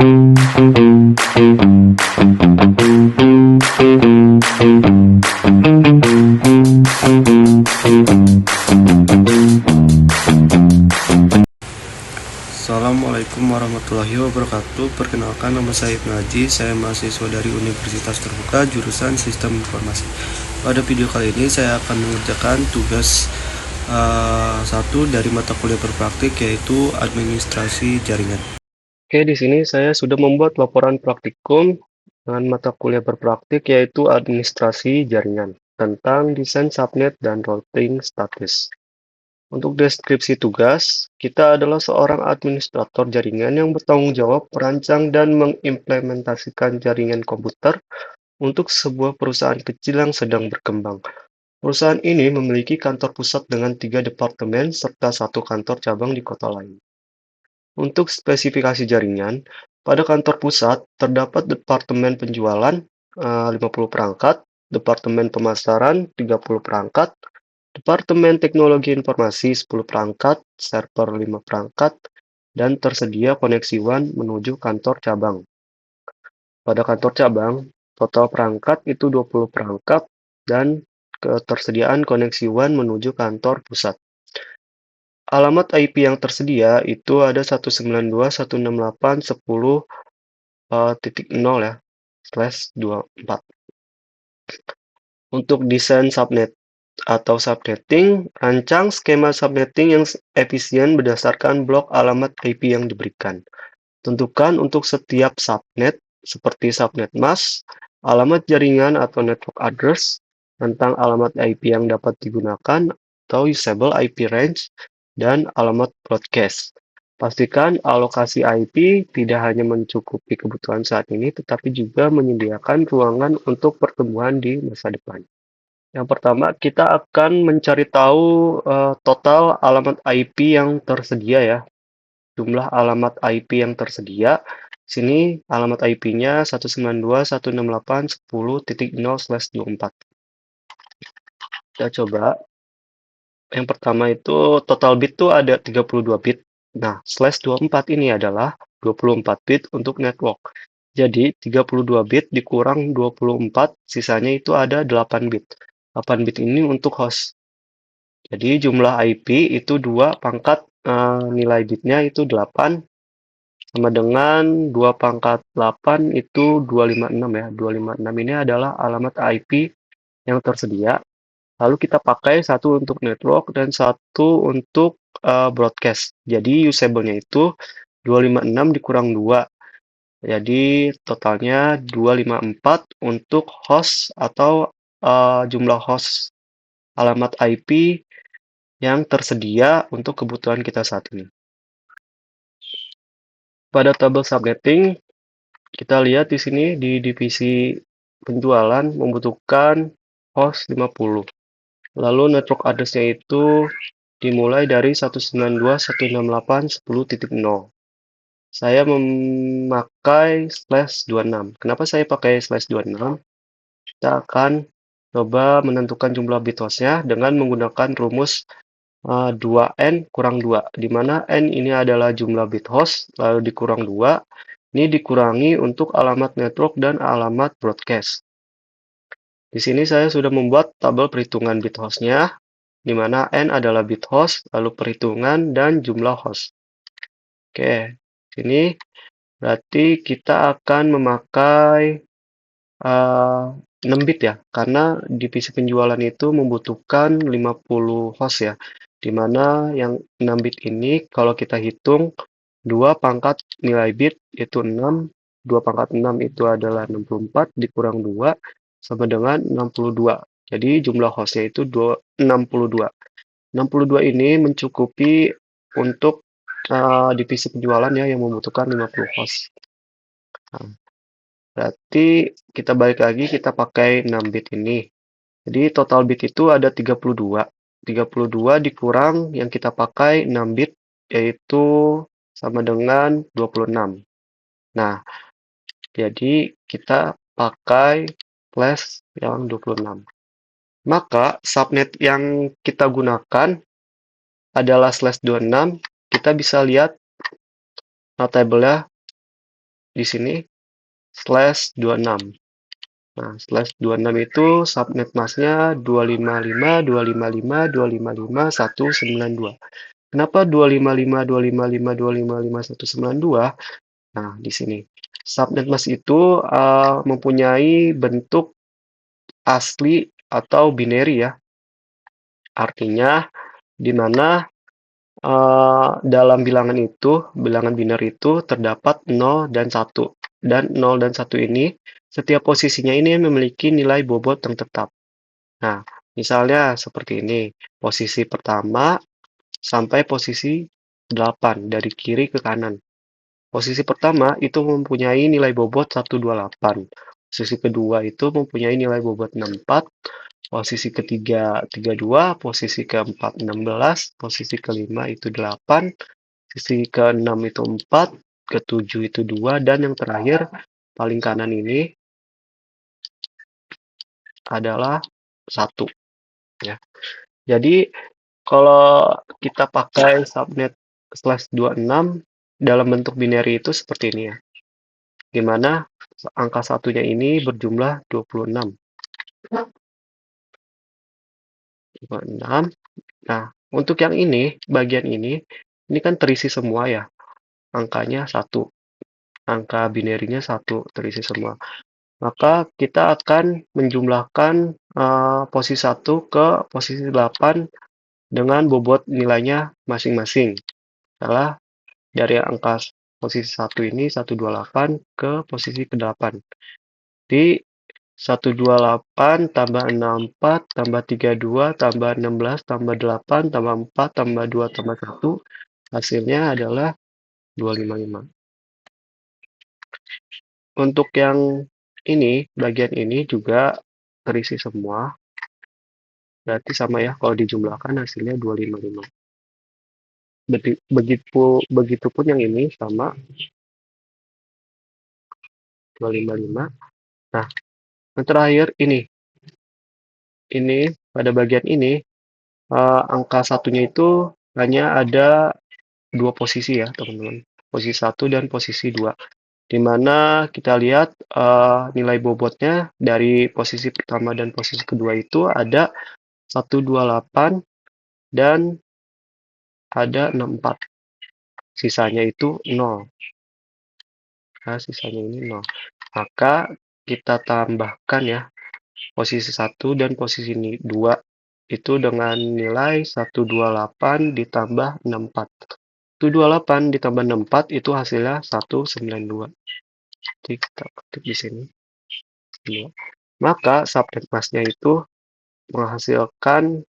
Assalamualaikum warahmatullahi wabarakatuh. Perkenalkan, nama saya Ibnu Haji. Saya mahasiswa dari Universitas Terbuka jurusan Sistem Informasi. Pada video kali ini saya akan mengerjakan tugas satu dari mata kuliah berpraktik, yaitu administrasi jaringan. Oke, di sini saya sudah membuat laporan praktikum dengan mata kuliah berpraktik, yaitu administrasi jaringan tentang desain subnet dan routing status. Untuk deskripsi tugas, kita adalah seorang administrator jaringan yang bertanggung jawab merancang dan mengimplementasikan jaringan komputer untuk sebuah perusahaan kecil yang sedang berkembang. Perusahaan ini memiliki kantor pusat dengan 3 departemen serta 1 kantor cabang di kota lain. Untuk spesifikasi jaringan, pada kantor pusat terdapat departemen penjualan 50 perangkat, departemen pemasaran 30 perangkat, Departemen Teknologi Informasi 10 perangkat, server 5 perangkat, dan tersedia koneksi WAN menuju kantor cabang. Pada kantor cabang, total perangkat itu 20 perangkat dan ketersediaan koneksi WAN menuju kantor pusat. Alamat IP yang tersedia itu ada 192.168.10.0 ya, /24. Untuk desain subnet atau subnetting, rancang skema subnetting yang efisien berdasarkan blok alamat IP yang diberikan. Tentukan untuk setiap subnet, seperti subnet mask, alamat jaringan atau network address, tentang alamat IP yang dapat digunakan atau usable IP range, dan alamat broadcast. Pastikan alokasi IP tidak hanya mencukupi kebutuhan saat ini, tetapi juga menyediakan ruangan untuk pertumbuhan di masa depan. Yang pertama, kita akan mencari tahu total alamat IP yang tersedia ya. Jumlah alamat IP yang tersedia. Sini alamat IP-nya 192.168.10.0/24. Kita coba. Yang pertama itu total bit tuh ada 32 bit. Nah, /24 ini adalah 24 bit untuk network. Jadi 32 bit dikurang 24, sisanya itu ada 8 bit. 8 bit ini untuk host. Jadi jumlah IP itu 2 pangkat nilai bitnya itu 8 sama dengan 2 pangkat 8 itu 256 ya. 256 ini adalah alamat IP yang tersedia. Lalu kita pakai satu untuk network dan satu untuk broadcast. Jadi usable-nya itu 256 dikurang 2. Jadi totalnya 254 untuk host atau jumlah host alamat IP yang tersedia untuk kebutuhan kita saat ini. Pada tabel subnetting, kita lihat di sini di divisi penjualan membutuhkan host 50. Lalu network address-nya itu dimulai dari 192.168.10.0. Saya memakai /26. Kenapa saya pakai /26? Kita akan coba menentukan jumlah bit host-nya dengan menggunakan rumus 2N kurang 2, di mana N ini adalah jumlah bit host, lalu dikurang 2, ini dikurangi untuk alamat network dan alamat broadcast. Di sini saya sudah membuat tabel perhitungan bit host-nya, di mana N adalah bit host, lalu perhitungan, dan jumlah host. Oke, ini berarti kita akan memakai 6 bit ya, karena divisi penjualan itu membutuhkan 50 host ya. Dimana yang 6 bit ini kalau kita hitung 2 pangkat nilai bit itu 6, 2 pangkat 6 itu adalah 64 dikurang 2 sama dengan 62. Jadi jumlah hostnya itu 62. 62 ini mencukupi untuk divisi penjualan ya yang membutuhkan 50 host. Nah, berarti kita balik lagi, kita pakai 6 bit ini. Jadi total bit itu ada 32. 32 dikurang yang kita pakai 6 bit, yaitu sama dengan 26. Nah, jadi kita pakai flash yang 26. Maka subnet yang kita gunakan adalah /26. Kita bisa lihat tabelnya di sini /26. Nah, /26 itu subnet masknya 255.255.255.192. Kenapa 255.255.255.192? Nah, di sini. Subnet mask itu mempunyai bentuk asli atau binary ya. Artinya di mana dalam bilangan biner itu terdapat 0 dan 1. Dan 0 dan 1 ini, setiap posisinya ini memiliki nilai bobot yang tetap. Nah, misalnya seperti ini. Posisi pertama sampai posisi 8 dari kiri ke kanan. Posisi pertama itu mempunyai nilai bobot 128. Posisi kedua itu mempunyai nilai bobot 64. Posisi ketiga 32, posisi keempat 16, posisi kelima itu 8, posisi keenam itu 4, ketujuh itu 2, dan yang terakhir paling kanan ini adalah 1 ya. Jadi kalau kita pakai subnet /26 dalam bentuk binary itu seperti ini ya. Di mana angka satunya ini berjumlah 26. 26. Nah, untuk yang ini, bagian ini kan terisi semua ya. Angkanya 1. Angka binarinya 1, terisi semua. Maka kita akan menjumlahkan posisi 1 ke posisi 8 dengan bobot nilainya masing-masing. Adalah dari angka posisi 1 ini 128 ke posisi ke-8. Di 128 tambah 64 tambah 32 tambah 16 tambah 8 tambah 4 tambah 2 tambah 1 hasilnya adalah 255. Untuk yang ini, bagian ini juga terisi semua. Berarti sama ya, kalau dijumlahkan hasilnya 255. Begitupun yang ini sama 255. Nah, yang terakhir ini pada bagian ini angka satunya itu hanya ada dua posisi ya, teman-teman. Posisi 1 dan posisi 2. Di mana kita lihat nilai bobotnya dari posisi pertama dan posisi kedua itu ada 128 dan ada 64. Sisanya itu 0. Nah, sisanya ini 0. Maka kita tambahkan ya posisi 1 dan posisi 2 itu dengan nilai 128 ditambah 64. 128 ditambah 64 itu hasilnya 192. Jadi kita ketik di sini. Maka subnet masknya itu menghasilkan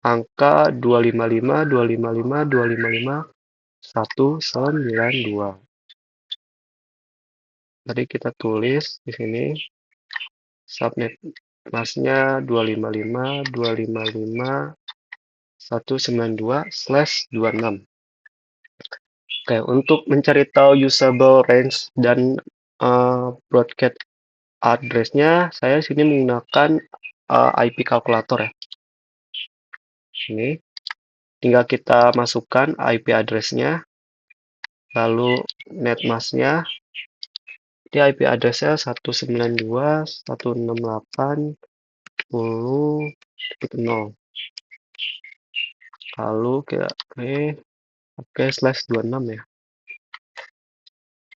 angka 255.255.255.192. Tadi kita tulis di sini subnet masknya 255.255.192/26. Oke, untuk mencari tahu usable range dan broadcast address-nya, saya sini menggunakan IP kalkulator ya. Ini tinggal kita masukkan IP address-nya, lalu net mask-nya. Di IP address-nya 192.168.10.0. Lalu kita pakai /26 ya.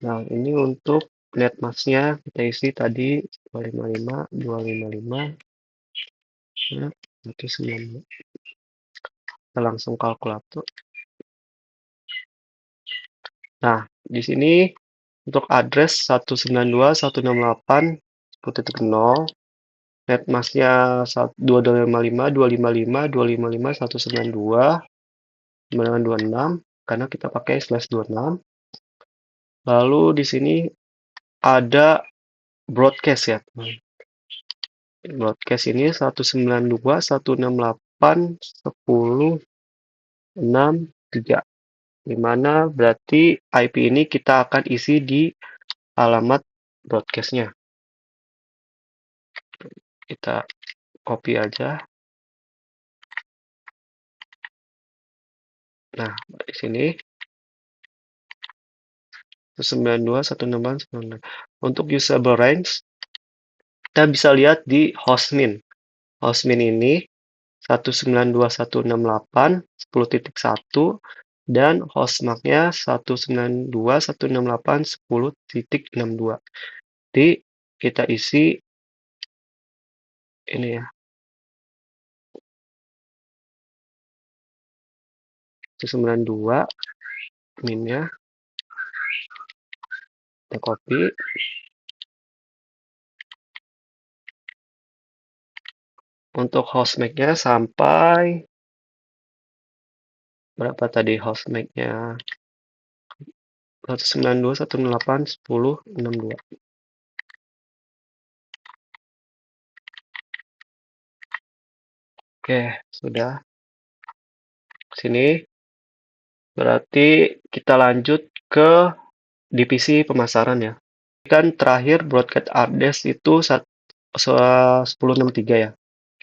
Nah, ini untuk net mask-nya kita isi tadi 255 ya, 192. Kita langsung kalkulator. Nah, di sini untuk address 192.168.0, net mask-nya 255.255.255.192 dengan 26 karena kita pakai /26. Lalu di sini ada broadcast ya. Broadcast ini 192.168.10.63. Di mana berarti IP ini kita akan isi di alamat broadcast-nya. Kita copy aja. Nah, di sini 192.168.1.6. Untuk usable range, kita bisa lihat di hostmin. Hostmin ini 192.168.10.1 dan hostmarknya 192.168.10.62. Jadi kita isi ini ya, 192 minnya, kita copy. Untuk hostmarknya sampai berapa tadi hostmarknya? 192.168.10.62. Oke, sudah. Sini berarti kita lanjut ke divisi pemasaran ya. Kan terakhir broadcast address itu 1063 ya.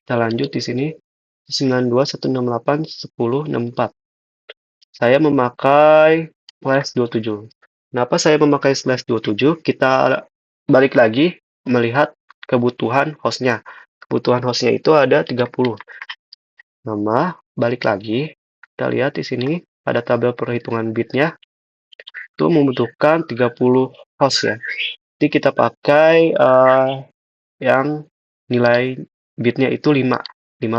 Kita lanjut di sini 92.168.10.64. Saya memakai slash 27. Kenapa saya memakai slash 27? Kita balik lagi melihat kebutuhan hostnya. Kebutuhan hostnya itu ada 30. Nama, balik lagi. Kita lihat di sini pada tabel perhitungan bitnya itu membutuhkan 30 host ya. Jadi kita pakai yang nilai bitnya itu 5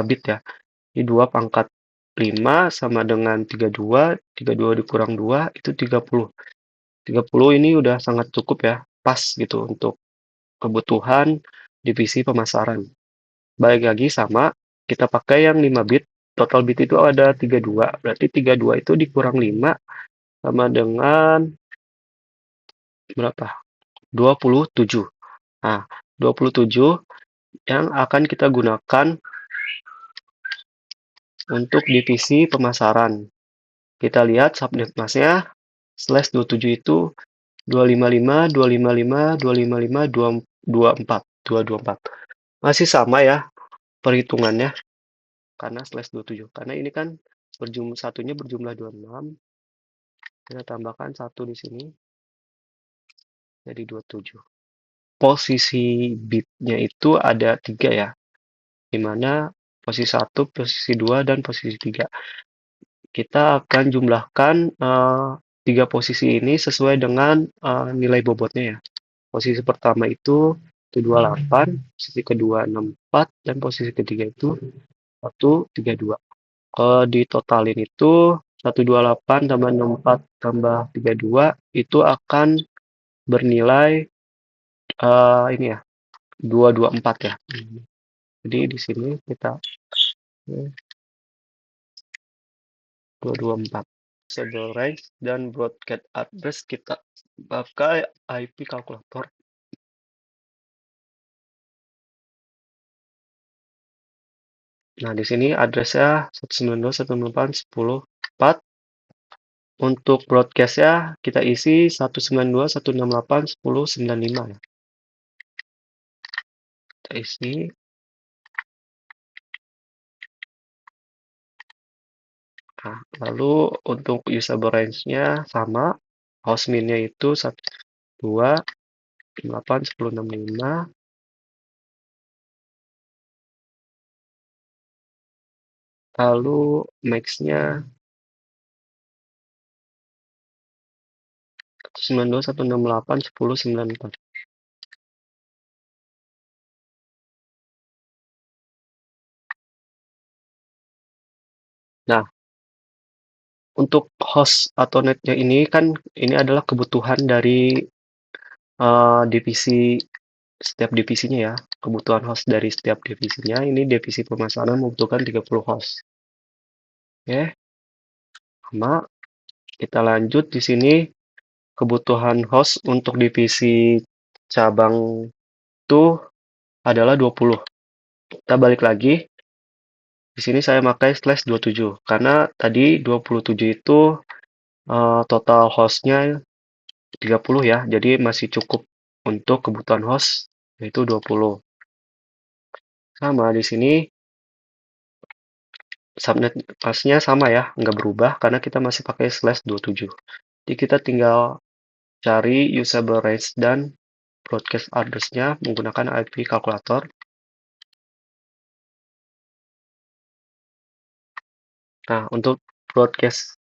bit ya. Jadi 2 pangkat 5 sama dengan 32, 32 dikurang 2 itu 30. 30 ini udah sangat cukup ya, pas gitu untuk kebutuhan divisi pemasaran. Balik lagi sama, kita pakai yang 5 bit, total bit itu ada 32, berarti 32 itu dikurang 5 sama dengan berapa? 27. Nah, 27 yang akan kita gunakan untuk divisi pemasaran. Kita lihat subnet masnya slash 27 itu 255, 255, 255, 224, 224. Masih sama ya perhitungannya karena slash 27. Karena ini kan satunya berjumlah 26. Kita tambahkan 1 di sini jadi 27. Posisi bitnya itu ada 3 ya. Di mana posisi 1, posisi 2, dan posisi 3. Kita akan jumlahkan 3 posisi ini sesuai dengan nilai bobotnya ya. Posisi pertama itu 128, posisi kedua 64, dan posisi ketiga itu 132. Kalau ditotalin itu 128 tambah 64 tambah 32 itu akan bernilai ini ya 224 ya. Jadi di sini kita 224. Disable range dan broadcast address kita pakai IP kalkulator. Nah, di sini addressnya 192.168.10.4. Untuk broadcast-nya kita isi 192.168.10.95 ya. Kita isi. Nah, lalu untuk usable range-nya sama. Hostmin-nya itu 192.168.10.65. Lalu max-nya 192.168.10.94. Nah, untuk host atau netnya ini kan ini adalah kebutuhan dari divisi setiap divisinya ya. Kebutuhan host dari setiap divisinya. Ini divisi pemasaran membutuhkan 30 host. Oke, sama. Kita lanjut di sini kebutuhan host untuk divisi cabang itu adalah 20. Kita balik lagi. Di sini saya pakai slash 27 karena tadi 27 itu total hostnya 30 ya. Jadi masih cukup untuk kebutuhan host yaitu 20. Sama di sini subnet masknya sama ya, nggak berubah karena kita masih pakai slash 27. Jadi kita tinggal cari usable range dan broadcast address-nya menggunakan IP calculator. Nah, untuk broadcast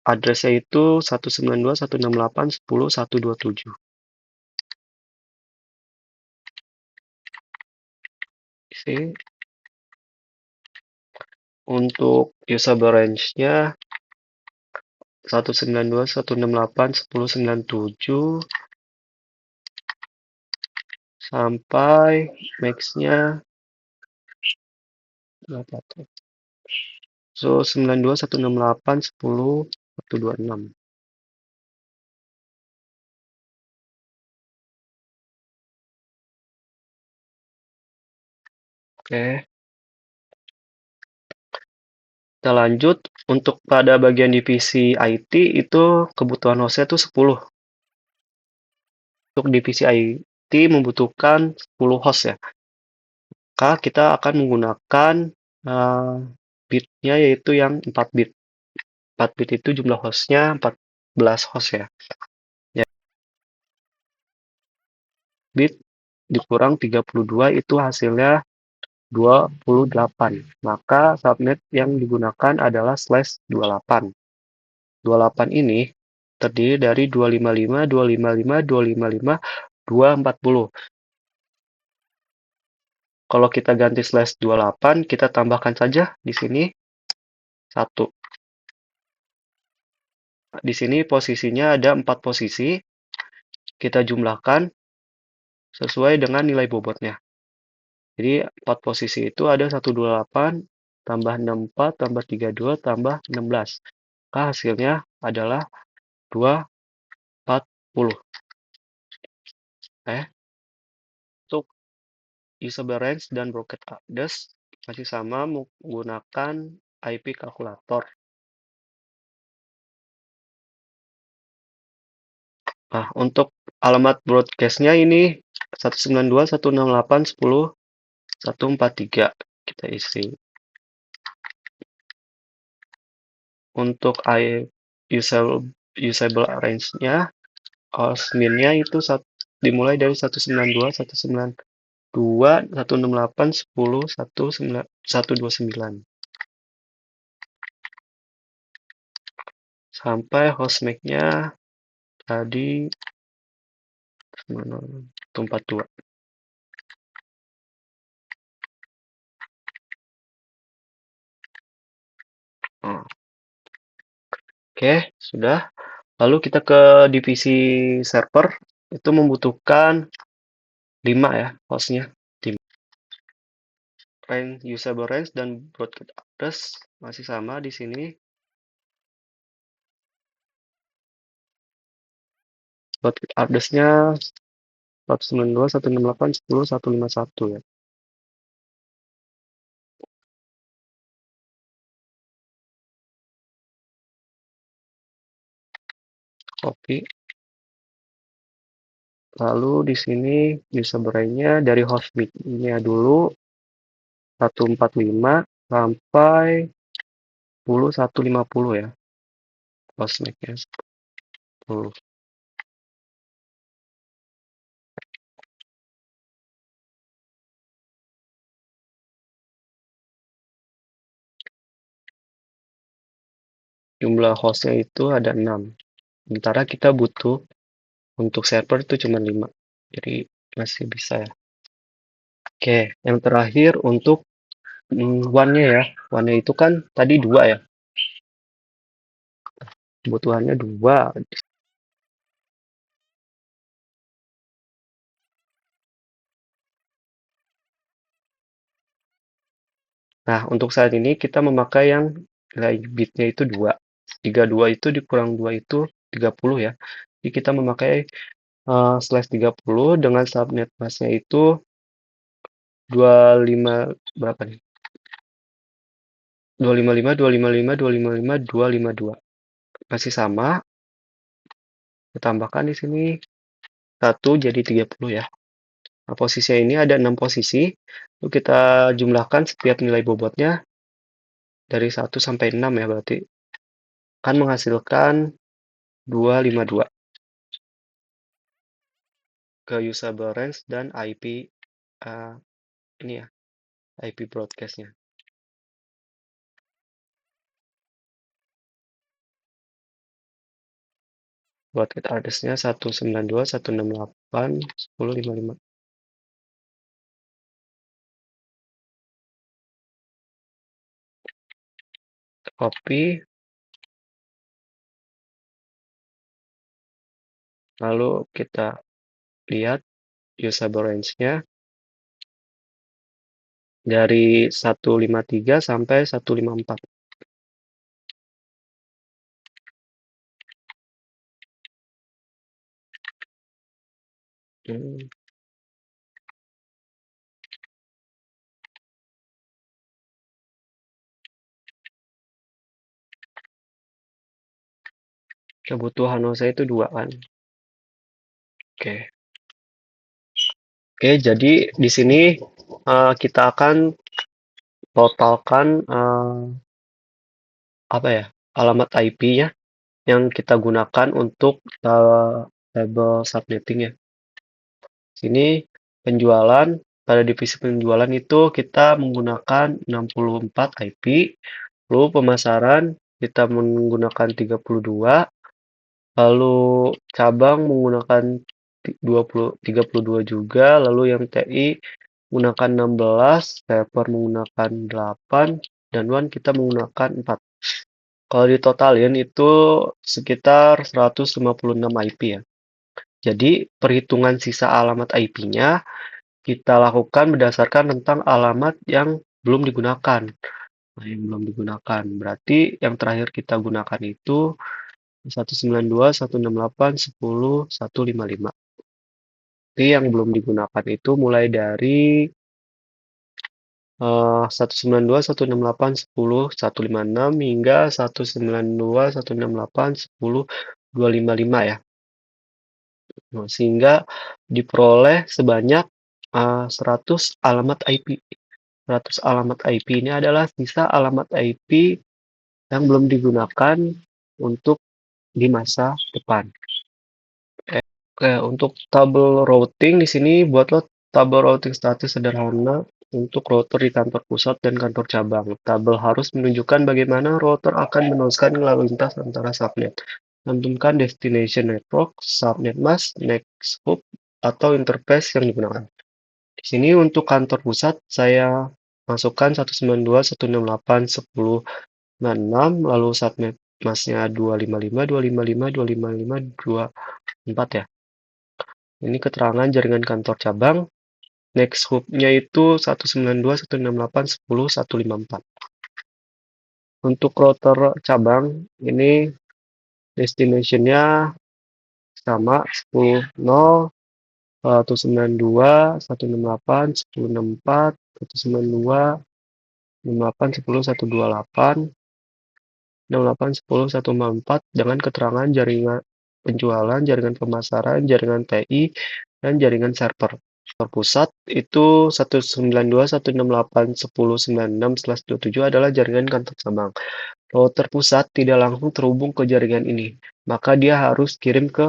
address-nya itu 192.168.10.127. Isi. Untuk usable range-nya 192.168.10.97 sampai max-nya berapa tuh? So 92.168.10.126. Oke, kita lanjut. Untuk pada bagian divisi IT itu kebutuhan hostnya itu 10. Untuk divisi IT membutuhkan 10 host ya. Maka kita akan menggunakan bitnya yaitu yang 4 bit. 4 bit itu jumlah hostnya 14 host ya. Ya, bit dikurang 32 itu hasilnya 28. Maka subnet yang digunakan adalah /28. 28 ini terdiri dari 255, 255, 255, 240. Kalau kita ganti /28, kita tambahkan saja di sini 1. Di sini posisinya ada 4 posisi. Kita jumlahkan sesuai dengan nilai bobotnya. Jadi 4 posisi itu ada 128 tambah 64 tambah 32 tambah 16. Maka hasilnya adalah 240. Untuk usable range dan broadcast address masih sama menggunakan IP kalkulator. Nah, untuk alamat broadcast-nya ini 192.168.10.143 kita isi. Untuk usable range-nya, host min-nya itu dimulai dari 192, 192, 168, 10, 129. Sampai host make-nya tadi 142. Oke, sudah. Lalu kita ke divisi server, itu membutuhkan 5 ya hostnya. Range, usable range, dan broadcast address masih sama di sini. Broadcast address-nya 192, 168, 10, 151 ya. Copy. Lalu di sini usable range-nya dari host nya dulu 145 sampai 150 ya. Host nya 10. Jumlah hostnya itu ada 6. Sementara kita butuh untuk server itu cuma 5. Jadi masih bisa ya. Oke, yang terakhir untuk one-nya ya. One-nya itu kan tadi 2 ya. Kebutuhannya 2. Nah, untuk saat ini kita memakai yang nilai bitnya itu 2. 32 itu dikurang 2 itu 30 ya. Jadi kita memakai /30 dengan subnet masknya itu 25 berapa nih? 255, 255, 255, 252. Masih sama. Kita tambahkan di sini 1 jadi 30 ya. Nah, posisinya ini ada 6 posisi. Lalu kita jumlahkan setiap nilai bobotnya dari 1 sampai 6 ya berarti. Akan menghasilkan 252. ke usable range dan IP ini ya, IP broadcast-nya. Broadcast address-nya 192.168.10.55. Copy, lalu kita lihat usable range-nya dari 153 sampai 154. Kebutuhan saya itu 2 kan. Oke. Oke, jadi di sini kita akan totalkan alamat IP-nya yang kita gunakan untuk table subnetting ya. Sini penjualan, pada divisi penjualan itu kita menggunakan 64 IP, lalu pemasaran kita menggunakan 32, lalu cabang menggunakan 32 juga, lalu yang TI menggunakan 16, server menggunakan 8, dan WAN kita menggunakan 4. Kalau ditotalin itu sekitar 156 IP ya. Jadi perhitungan sisa alamat IP-nya kita lakukan berdasarkan tentang alamat yang belum digunakan. Nah, yang belum digunakan. Berarti yang terakhir kita gunakan itu 192.168.10.155. Jadi yang belum digunakan itu mulai dari 192.168.10.156 hingga 192.168.10.255 ya. Nah, sehingga diperoleh sebanyak 100 alamat IP. 100 alamat IP ini adalah sisa alamat IP yang belum digunakan untuk di masa depan. Oke, untuk tabel routing di sini buatlah tabel routing statis sederhana untuk router di kantor pusat dan kantor cabang. Tabel harus menunjukkan bagaimana router akan meneruskan lalu lintas antara subnet. Cantumkan destination network, subnet mask, next hop, atau interface yang digunakan. Di sini untuk kantor pusat saya masukkan 192.168.10.96, lalu subnet masknya 255.255.255.24 ya. Ini keterangan jaringan kantor cabang. Next hub-nya itu 192.168.10.154. Untuk router cabang ini destination-nya sama 10.0, 192, 168, 1064, 192, 68, 10, 128, 68, 10, 144 dengan keterangan jaringan penjualan, jaringan pemasaran, jaringan TI, dan jaringan server. Server pusat itu 192.168.10.96/27 adalah jaringan kantor cabang. Router pusat tidak langsung terhubung ke jaringan ini, maka dia harus kirim ke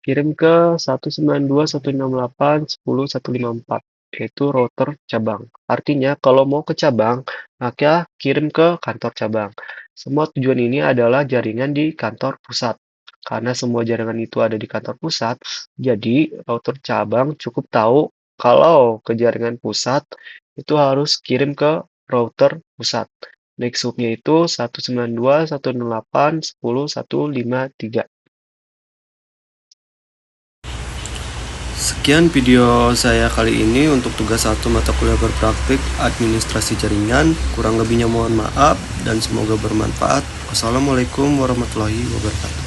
192.168.10.154, yaitu router cabang. Artinya, kalau mau ke cabang, maka kirim ke kantor cabang. Semua tujuan ini adalah jaringan di kantor pusat. Karena semua jaringan itu ada di kantor pusat, jadi router cabang cukup tahu kalau ke jaringan pusat itu harus kirim ke router pusat. Next hub-nya itu 192.168.10.153. Sekian video saya kali ini untuk tugas 1 mata kuliah berpraktik administrasi jaringan. Kurang lebihnya mohon maaf dan semoga bermanfaat. Wassalamualaikum warahmatullahi wabarakatuh.